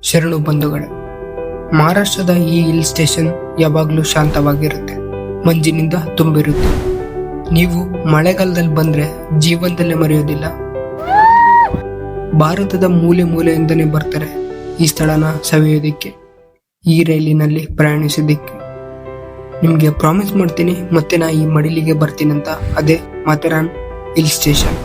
ಶರಣು ಬಂಧುಗಳೇ, ಮಹಾರಾಷ್ಟ್ರದ ಈ ಹಿಲ್ ಸ್ಟೇಷನ್ ಯಾವಾಗಲೂ ಶಾಂತವಾಗಿರುತ್ತೆ, ಮಂಜಿನಿಂದ ತುಂಬಿರುತ್ತೆ. ನೀವು ಮಳೆಗಾಲದಲ್ಲಿ ಬಂದ್ರೆ ಜೀವನದಲ್ಲೇ ಮರೆಯೋದಿಲ್ಲ. ಭಾರತದ ಮೂಲೆ ಮೂಲೆಯಿಂದನೇ ಬರ್ತಾರೆ ಈ ಸ್ಥಳನ ಸವಿಯೋದಿಕ್ಕೆ, ಈ ರೈಲಿನಲ್ಲಿ ಪ್ರಯಾಣಿಸೋದಿಕ್ಕೆ. ನಿಮಗೆ ಪ್ರಾಮಿಸ್ ಮಾಡ್ತೀನಿ, ಮತ್ತೆ ನಾ ಈ ಮಡಿಲಿಗೆ ಬರ್ತೀನಂತ. ಅದೇ ಮಾಥೇರಾನ್ ಹಿಲ್ ಸ್ಟೇಷನ್.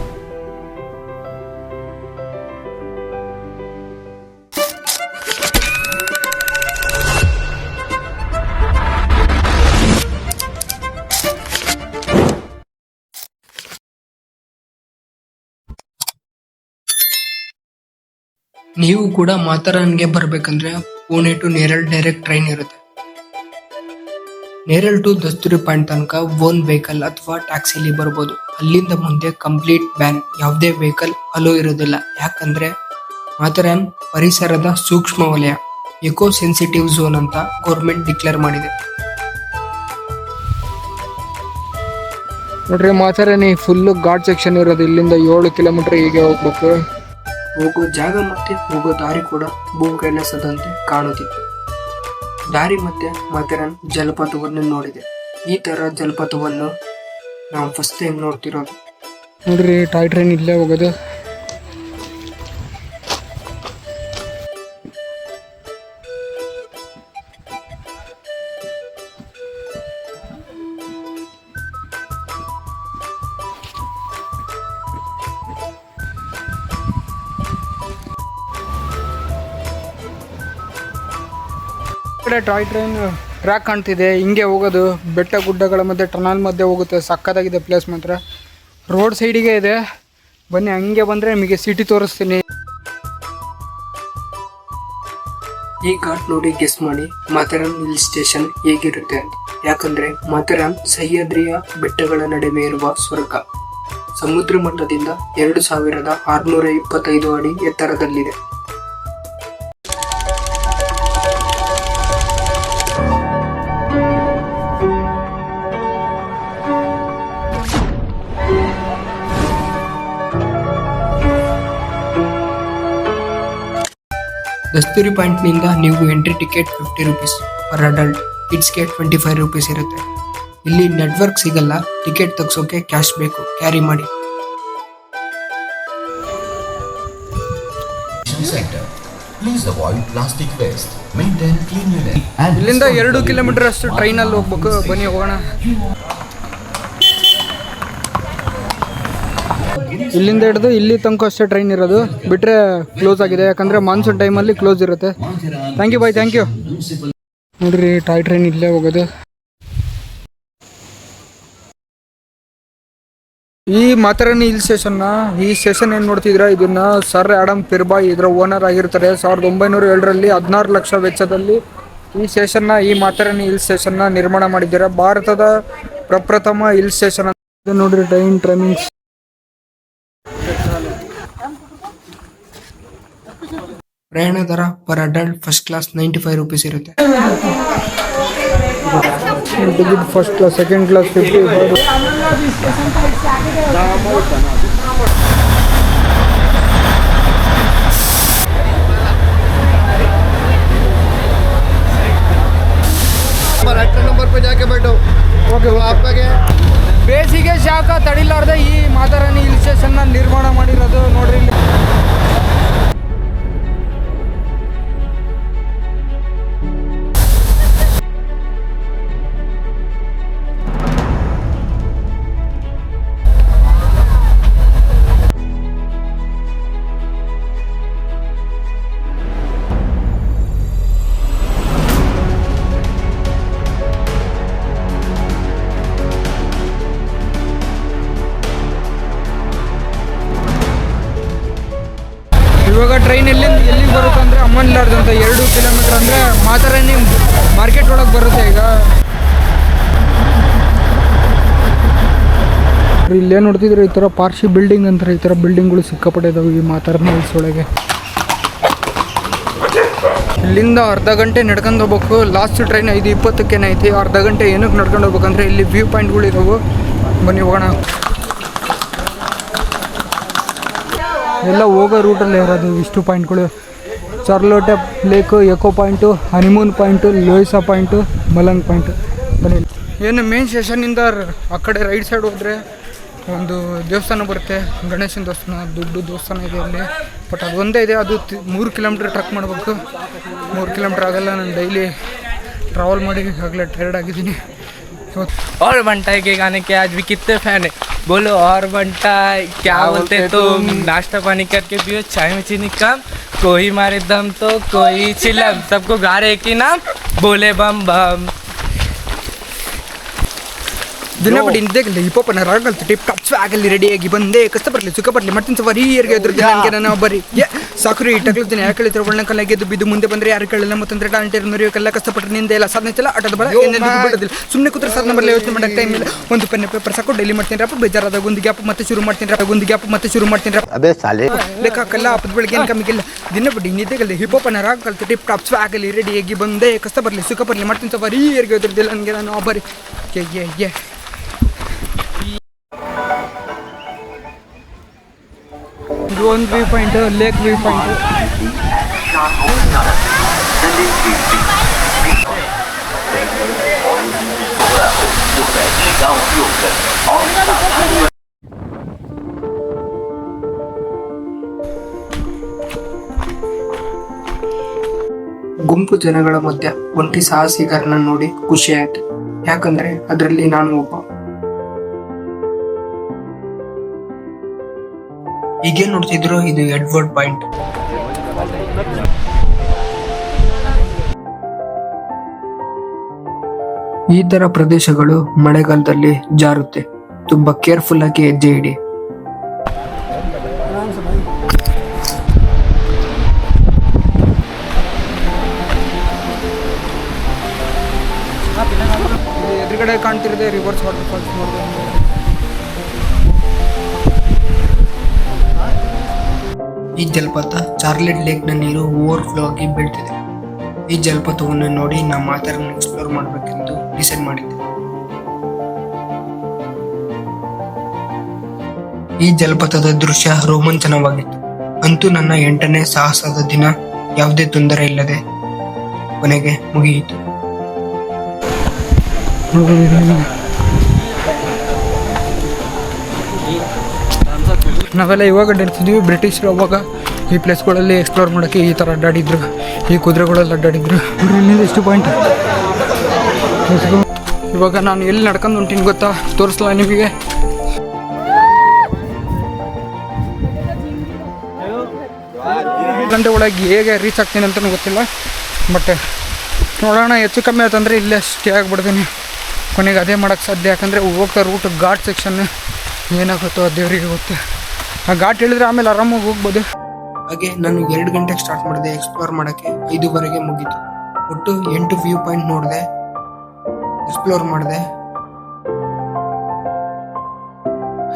ನೀವು ಕೂಡ ಮಾಥೇರಾನ್ಗೆ ಬರ್ಬೇಕಂದ್ರೆ ಪುಣೆ ಟು ನೇರಳ್ ಡೈರೆಕ್ಟ್ ಟ್ರೈನ್ ಇರುತ್ತೆ. ನೇರಳ್ ಟು ದಸ್ತೂರಿ ಪಾಯಿಂಟ್ ತನಕ ಓನ್ ವೆಹಿಕಲ್ ಅಥವಾ ಟ್ಯಾಕ್ಸಿಲಿ ಬರ್ಬೋದು. ಅಲ್ಲಿಂದ ಮುಂದೆ ಕಂಪ್ಲೀಟ್ ಬ್ಯಾನ್, ಯಾವುದೇ ವೆಹಿಕಲ್ ಅಲೋ ಇರೋದಿಲ್ಲ. ಯಾಕಂದ್ರೆ ಮಾಥೇರಾನ್ ಪರಿಸರದ ಸೂಕ್ಷ್ಮ ವಲಯ, ಎಕೋ ಸೆನ್ಸಿಟಿವ್ ಝೋನ್ ಅಂತ ಗೌರ್ಮೆಂಟ್ ಡಿಕ್ಲೇರ್ ಮಾಡಿದೆ. ನೋಡ್ರಿ, ಮಾಥೇರಾನ್ ಫುಲ್ ಘಾಟ್ ಸೆಕ್ಷನ್ ಇರೋದು. ಇಲ್ಲಿಂದ 7 ಕಿಲೋಮೀಟರ್ ಹೀಗೆ ಹೋಗ್ಬೇಕು. ಹೋಗೋ ಜಾಗ ಮತ್ತೆ ಹೋಗೋ ದಾರಿ ಕೂಡ ಭೂಕೈಲಾಸದಂತೆ ಕಾಣುತ್ತಿತ್ತು. ದಾರಿ ಮತ್ತೆ ಮಾಥೇರಾನ್ ಜಲಪಾತವನ್ನು ನೋಡಿದೆ. ಈ ತರ ಜಲಪಾತವನ್ನು ನಾವು ಫಸ್ಟ್ ಟೈಮ್ ನೋಡ್ತಿರೋದು. ನೋಡ್ರಿ, ಟಾಯ್ ಟ್ರೈನ್ ಇಲ್ಲೇ ಹೋಗೋದು. ಟಾಯ್ ಟ್ರೈನ್ ಟ್ರ್ಯಾಕ್ ಕಾಣ್ತಿದೆ, ಹಿಂಗೆ ಹೋಗೋದು. ಬೆಟ್ಟ ಗುಡ್ಡಗಳ ಮಧ್ಯೆ ಟನಲ್ ಮಧ್ಯೆ ಹೋಗುತ್ತೆ. ಸಕ್ಕತ್ತಾಗಿದೆ ಪ್ಲೇಸ್ ಮಾತ್ರ. ರೋಡ್ ಸೈಡಿಗೆ ಇದೆ. ಬನ್ನಿ, ಹಂಗೆ ಬಂದರೆ ನಿಮಗೆ ಸಿಟಿ ತೋರಿಸ್ತೀನಿ. ಈ ಘಾಟ್ ನೋಡಿ ಗೆಸ್ ಮಾಡಿ ಮಾಥೇರಾನ್ ಹಿಲ್ ಸ್ಟೇಷನ್ ಹೇಗಿರುತ್ತೆ ಅಂತ. ಯಾಕಂದ್ರೆ ಮಾಥೇರಾನ್ ಸಹ್ಯಾದ್ರಿಯ ಬೆಟ್ಟಗಳ ನಡುವೆ ಇರುವ ಸ್ವರ್ಗ. ಸಮುದ್ರ ಮಟ್ಟದಿಂದ 2625 ಅಡಿ ಎತ್ತರದಲ್ಲಿದೆ. ದಸ್ತೂರಿ ಪಾಯಿಂಟ್ನಿಂದ ನೀವು entry ticket 50 rupees per adult, ಕಿಡ್ಸ್ಗೆ 25 ರೂಪೀಸ್ ಇರುತ್ತೆ. ಇಲ್ಲಿ ನೆಟ್ವರ್ಕ್ ಸಿಗಲ್ಲ, ಟಿಕೆಟ್ ತೆಗ್ಸೋಕೆ ಕ್ಯಾಶ್ ಬೇಕು, ಕ್ಯಾರಿ ಮಾಡಿ. ಇಲ್ಲಿಂದ 2 ಕಿಲೋಮೀಟರ್ ಅಷ್ಟು ಟ್ರೈನಲ್ಲಿ ಹೋಗ್ಬೇಕು. ಬನ್ನಿ ಹೋಗೋಣ. ಇಲ್ಲಿಂದ ಹಿಡಿದು ಇಲ್ಲಿ ತನಕ ಅಷ್ಟೇ ಟ್ರೈನ್ ಇರೋದು, ಬಿಟ್ಟರೆ ಕ್ಲೋಸ್ ಆಗಿದೆ. ಯಾಕಂದರೆ ಮಾನ್ಸೂನ್ ಟೈಮಲ್ಲಿ ಕ್ಲೋಸ್ ಇರುತ್ತೆ. Thank you boy, thank you. ನೋಡ್ರಿ, ಟಾಯ್ ಟ್ರೈನ್ ಇಲ್ಲೇ ಹೋಗೋದು. ಈ ಮಾಥೇರಾನ್ ಹಿಲ್ ಸ್ಟೇಷನ್ನ, ಈ ಸ್ಟೇಷನ್ ಏನು ನೋಡ್ತಿದ್ರ, ಇದನ್ನ ಸರ್ ಆಡಮ್ ಪಿರ್ಬಾಯ್ ಇದರ ಓನರ್ ಆಗಿರ್ತಾರೆ. 1907ರಲ್ಲಿ 16 ಲಕ್ಷ ವೆಚ್ಚದಲ್ಲಿ ಈ ಸ್ಟೇಷನ್ನ, ಈ ಮಾಥೇರಾನ್ ಹಿಲ್ ಸ್ಟೇಷನ್ನ ನಿರ್ಮಾಣ ಮಾಡಿದ್ದಾರೆ. ಭಾರತದ ಪ್ರಪ್ರಥಮ ಹಿಲ್ ಸ್ಟೇಷನ್ ಅಂತ. ನೋಡ್ರಿ, ಟ್ರೈನ್ ಟೈಮಿಂಗ್ಸ್. ಪ್ರಯಾಣ ದರ per adult first class 95 rupees ಇರುತ್ತೆ. Ticket first class, second class 50. Number पे जाके बैठो. ಓಕೆ, ಬೇಸಿಗೆ ಶಾಖ ತಡಿಲಾರ್ದೆ ಈ ಮಾಥೇರಾನ್ ಹಿಲ್ ಸ್ಟೇಷನ್ನ ನಿರ್ಮಾಣ ಮಾಡಿರೋದು. ನೋಡ್ರಿ, ಇಲ್ಲಿ ಇವಾಗ ಟ್ರೈನ್ ಎಲ್ಲಿಗೆ ಬರುತ್ತೆ ಅಂದರೆ ಅಮ್ಮನ್ಲಾರ್ಡ್ ಅಂತ 2 ಕಿಲೋಮೀಟರ್ ಅಂದರೆ ಮಾಥೇರಾನ್ ಮಾರ್ಕೆಟ್ ಒಳಗೆ ಬರುತ್ತೆ. ಈಗ ಇಲ್ಲೇ ನೋಡ್ತಿದ್ರೆ ಈ ಥರ ಪಾರ್ಶಿ ಬಿಲ್ಡಿಂಗ್ ಅಂತಾರೆ. ಈ ಥರ ಬಿಲ್ಡಿಂಗ್ಗಳು ಸಿಕ್ಕಾಪಟ್ಟೆ ಇದಾವೆ ಈ ಮಾಥೇರಾನ್ ಹಿಲ್ಸ್ ಒಳಗೆ. ಇಲ್ಲಿಂದ ಅರ್ಧ ಗಂಟೆ ನಡ್ಕೊಂಡು ಹೋಗ್ಬೇಕು. ಲಾಸ್ಟ್ ಟ್ರೈನ್ 5:20ಕ್ಕೆ ಐತಿ. ಅರ್ಧ ಗಂಟೆ ಏನಕ್ಕೆ ನಡ್ಕೊಂಡು ಹೋಗ್ಬೇಕಂದ್ರೆ ಇಲ್ಲಿ ವ್ಯೂ ಪಾಯಿಂಟ್ಗಳು ಇದಾವೆ. ಬನ್ನಿ ಹೋಗೋಣ. ಎಲ್ಲ ಹೋಗೋ ರೂಟಲ್ಲೇ ಇರೋದು ಇಷ್ಟು ಪಾಯಿಂಟ್ಗಳು. Charlotte lake, echo point, honeymoon point, Louisa point, Malang point. ಬನ್ನಿ, ಏನು ಮೇನ್ ಸ್ಟೇಷನಿಂದ ಆ ಕಡೆ ರೈಟ್ ಸೈಡ್ ಹೋದರೆ ಒಂದು ದೇವಸ್ಥಾನ ಬರುತ್ತೆ, ಗಣೇಶನ ದೇವಸ್ಥಾನ, ದೊಡ್ಡ ದೇವಸ್ಥಾನ ಇದೆ ಅಲ್ಲಿ. ಬಟ್ ಅದು ಒಂದೇ ಇದೆ, ಅದು 3 ಕಿಲೋಮೀಟ್ರ್ ಟ್ರಕ್ ಮಾಡಬೇಕು. 3 ಕಿಲೋಮೀಟ್ರ್ ಆಗಲ್ಲ. ನಾನು ಡೈಲಿ ट्रैवल ಮಾಡಿ ಆಗಲೇ ಟೈರ್ಡ್ ಆಗಿದ್ದೀನಿ. और बंटा के गाने के आज भी कितने फैन है बोलो. और बंटा क्या बोलते तुम, नाश्ता पानी करके पियो, चाय में चीनी कम, कोई मारे दम तो कोई चिलम, सबको गा रहे एक ही नाम, बोले बम बम. ದಿನ ಬಿಡಿ ನಿದ್ದೆಗಲ್ಲಿ ಹಿಪ್ಪಪ್ಪನ ರಾಗಲ್ ಟಿಪ್ ಟಾಪ್ ಆಗಲಿ ರೆಡಿಯಾಗಿ ಬಂದೆ, ಕಷ್ಟ ಬರಲಿ ಸುಖ ಬರಲಿ ಮತ್ತಿನ ಸವಾರಿ ಏರ್ಗೆ ಎದುರು ನನಗೆ ನಾನು ಬರೀ ಸಾಕುರಿ ಇಟ್ಟಾಗ್ಲಿದ್ದೀನಿ. ಯಾಕೆ ಹೇಳಿದ್ರೆ ಒಳ್ಳೆ ಕಲ್ಲಾಗೆದ್ದು ಬಿದ್ದು ಮುಂದೆ ಬಂದರೆ ಯಾರು ಕೇಳಿಲ್ಲ. ಮತ್ತಂದ್ರೆ ಟಾಂಟೇರ್ ನುರಿಯೋಕೆಲ್ಲ ಕಷ್ಟಪಟ್ಟರೆ ನಿಂದೆ ಇಲ್ಲ ಸಾಧನೆ ಇಲ್ಲ. ಆಟದ ಬಳ ಏನೇನು ಬಿಡೋದಿಲ್ಲ. ಸುಮ್ಮನೆ ಕೂತ್ರೆ ಸಾಧನೆ ಬರಲಿ, ಯೋಚನೆ ಮಾಡೋಕ್ಕೆ ಟೈಮ್ ಇಲ್ಲ. ಒಂದು ಪೆನ್ ಪೇಪರ್ ಸಾಕು ಡೈಲಿ ಮಾಡ್ತೀನಿ ರಪ್ಪ, ಬೇಜಾರಾದಾಗ ಒಂದು ಗ್ಯಾಪ್ ಮತ್ತೆ ಶುರು ಮಾಡ್ತೀನಿ ರಪ್ಪ, ಒಂದು ಗ್ಯಾಪ್ ಮತ್ತೆ ಶುರು ಮಾಡ್ತೀನಿ ರಪ್ಪ. ಅದೇ ಸಾಲೆ ಲೆಕ್ಕ ಹಾಕಲ್ಲ, ಹಬ್ಬದ ಬೆಳಗ್ಗೆ ಏನು ಕಮ್ಮಿಗಿಲ್ಲ. ದಿನ ಬಿಡಿ ನಿದ್ದೆಗಲ್ಲಿ ಹಿಪ್ಪಪ್ಪನ ರಾಗಲ್ ಟಿಪ್ ಟಾಪ್ ಆಗಲಿ ರೆಡಿಯಾಗಿ ಬಂದೆ, ಕಷ್ಟ ಬರಲಿ ಸುಖ ಬರಲಿ ಮಾಡ್ತೀನಿ ಸವಾರಿ ಏರ್ಗೆ ಎದುರುದಿಲ್ಲ ನನಗೆ ನಾನು ಬರೀ ಏ ಇದು ಒಂದು view point, lake view point. ಗುಂಪು ಜನಗಳ ಮಧ್ಯ ಒಂಟಿ ಸಾಹಸಿಗಾರನ ನೋಡಿ ಖುಷಿ ಆಯ್ತು. ಯಾಕಂದ್ರೆ ಅದರಲ್ಲಿ ನಾನು ಒಬ್ಬ. ಈಗೇನ್ ನೋಡ್ತಿದ್ರು, ಇದು ಎಡ್ವರ್ಡ್ ಪಾಯಿಂಟ್. ಈ ತರ ಪ್ರದೇಶಗಳು ಮಳೆಗಾಲದಲ್ಲಿ ಜಾರುತ್ತೆ. ತುಂಬಾ ಕೇರ್ಫುಲ್ ಆಗಿ ಹೆಜ್ಜೆ ಇಡಿ. ಎದುರುಗಡೆ ಕಾಣ್ತಿರೋದೇ ರಿವರ್ಸ್ ವಾಟರ್ ಫಾಲ್ಸ್ ನೋಡ್ಬೋದು. ಈ ಜಲಪಾತ ಚಾರ್ಲೆಟ್ ಲೇಕ್ ನ ನೀರು ಓವರ್ಫ್ಲೋ ಆಗಿ ಬೀಳ್ತಿದೆ. ಈ ಜಲಪಾತವನ್ನು ನೋಡಿ ನಾ ಮಾತರನ್ನು ಎಕ್ಸ್ಪ್ಲೋರ್ ಮಾಡಬೇಕೆಂದು ಡಿಸೈಡ್ ಮಾಡಿದ್ದೆ. ಈ ಜಲಪಾತದ ದೃಶ್ಯ ರೋಮಾಂಚನವಾಗಿತ್ತು. ಅಂತೂ ನನ್ನ 8ನೇ ಸಾಹಸದ ದಿನ ಯಾವುದೇ ತೊಂದರೆ ಇಲ್ಲದೆ ಕೊನೆಗೆ ಮುಗಿಯಿತು. ನಾವೆಲ್ಲ ಇವಾಗ ಅಡ್ಡಾಡ್ತಿದ್ವಿ. ಬ್ರಿಟಿಷರು ಅವಾಗ ಈ ಪ್ಲೇಸ್ಗಳಲ್ಲಿ ಎಕ್ಸ್ಪ್ಲೋರ್ ಮಾಡೋಕ್ಕೆ ಈ ಥರ ಅಡ್ಡಾಡಿದ್ರು, ಈ ಕುದುರೆಗಳಲ್ಲಿ ಅಡ್ಡಾಡಿದ್ರು. ಇಲ್ಲಿಂದ ಎಷ್ಟು ಪಾಯಿಂಟ್. ಇವಾಗ ನಾನು ಎಲ್ಲಿ ನಡ್ಕೊಂಡು ಹೊಂಟೀನಿ ಗೊತ್ತಾ, ತೋರಿಸ್ಲಾ ನಿಮಗೆ. ಗಂಟೆ ಒಳಗೆ ಹೇಗೆ ರೀಚ್ ಆಗ್ತೀನಿ ಅಂತಲೂ ಗೊತ್ತಿಲ್ಲ. ಬಟ್ ನೋಡೋಣ, ಹೆಚ್ಚು ಕಮ್ಮಿ ಆಯ್ತಂದರೆ ಇಲ್ಲೇ ಸ್ಟೇ ಆಗಿಬಿಡ್ತೀನಿ. ಕೊನೆಗೆ ಅದೇ ಮಾಡೋಕ್ಕೆ ಸಾಧ್ಯ. ಯಾಕಂದರೆ ಹೋಗ್ತಾ ರೂಟ್ ಘಾಟ್ ಸೆಕ್ಷನ್ ಏನಾಗುತ್ತೋ ದೇವರಿಗೆ ಗೊತ್ತು. ಆ ಘಾಟ್ ಹೇಳಿದ್ರೆ ಆಮೇಲೆ ಆರಾಮಾಗಿ ಹೋಗ್ಬೋದು. ಹಾಗೆ ನಾನು 2 ಗಂಟೆಗೆ ಸ್ಟಾರ್ಟ್ ಮಾಡಿದೆ ಎಕ್ಸ್ಪ್ಲೋರ್ ಮಾಡೋಕ್ಕೆ. 5ವರೆಗೆ ಮುಗೀತು. ಒಟ್ಟು 8 ವ್ಯೂ ಪಾಯಿಂಟ್ ನೋಡಿದೆ, ಎಕ್ಸ್ಪ್ಲೋರ್ ಮಾಡಿದೆ.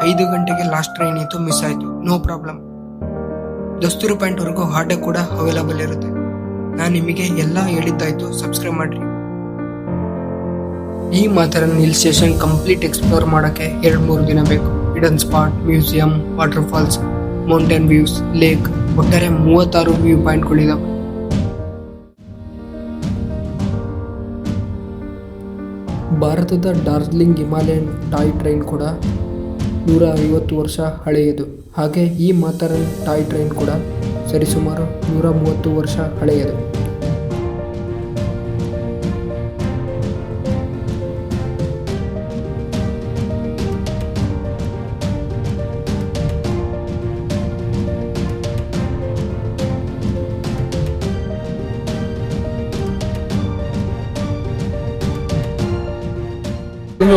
5 ಗಂಟೆಗೆ ಲಾಸ್ಟ್ ಟ್ರೈನ್ ಇತ್ತು, ಮಿಸ್ ಆಯಿತು. No problem. ದಸ್ತೂರು ಪಾಯಿಂಟ್ ವರೆಗೂ ಆಟೋ ಕೂಡ ಅವೈಲಬಲ್ ಇರುತ್ತೆ. ನಾನು ನಿಮಗೆ ಎಲ್ಲ ಹೇಳಿದ್ದಾಯ್ತು. ಸಬ್ಸ್ಕ್ರೈಬ್ ಮಾಡ್ರಿ. ಈ Matheran hill station complete explore ಮಾಡೋಕ್ಕೆ 2-3 ದಿನ ಬೇಕು. Hidden spot, museum, water falls, mountain views, lake, ಒಟ್ಟಾರೆ 36 ವ್ಯೂ ಪಾಯಿಂಟ್ಗಳಿದಾವೆ. ಭಾರತದ ಡಾರ್ಜಿಲಿಂಗ್ ಹಿಮಾಲಯನ್ ಟಾಯ್ ಟ್ರೈನ್ ಕೂಡ 150 ವರ್ಷ ಹಳೆಯದು. ಹಾಗೆ ಈ ಮಾತರನ್ ಟಾಯ್ ಟ್ರೈನ್ ಕೂಡ ಸರಿಸುಮಾರು 130 ವರ್ಷ ಹಳೆಯದು.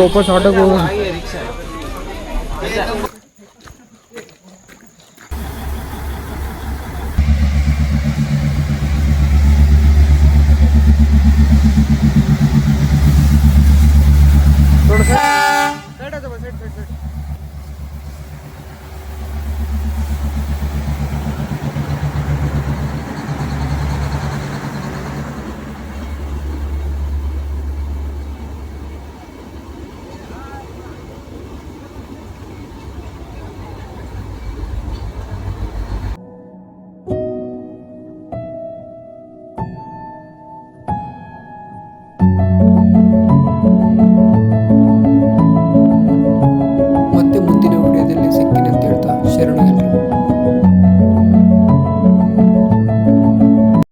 ವಾಪಸ್ ಆಟೋಗೆ ಹೋಗೋಣ. ಧನ್ಯವಾದಗಳು.